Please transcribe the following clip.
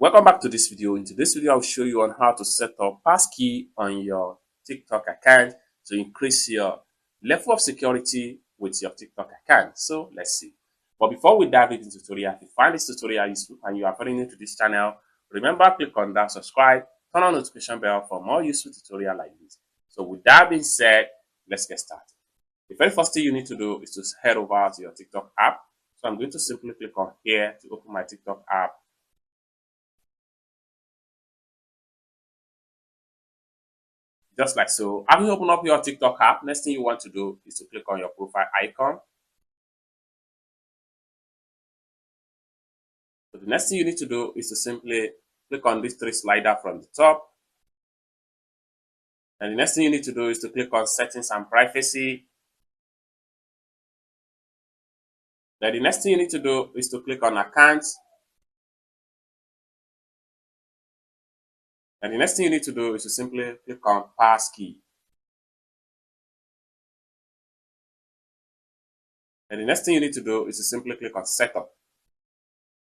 Welcome back to this video. In today's video, I'll show you on how to set up passkey on your TikTok account to increase your level of security with your TikTok account. So let's see. But before we dive into the tutorial, if you find this tutorial useful and you are very new to this channel, remember click on that subscribe, turn on notification bell for more useful tutorial like this. So with that being said, let's get started. The very first thing you need to do is to head over to your TikTok app. So I'm going to simply click on here to open my TikTok app. Just like so. After you open up your TikTok app, next thing you want to do is to click on your profile icon. So the next thing you need to do is to simply click on these three sliders from the top. And the next thing you need to do is to click on settings and privacy. Then the next thing you need to do is to click on accounts. And the next thing you need to do is to simply click on passkey. And the next thing you need to do is to simply click on setup.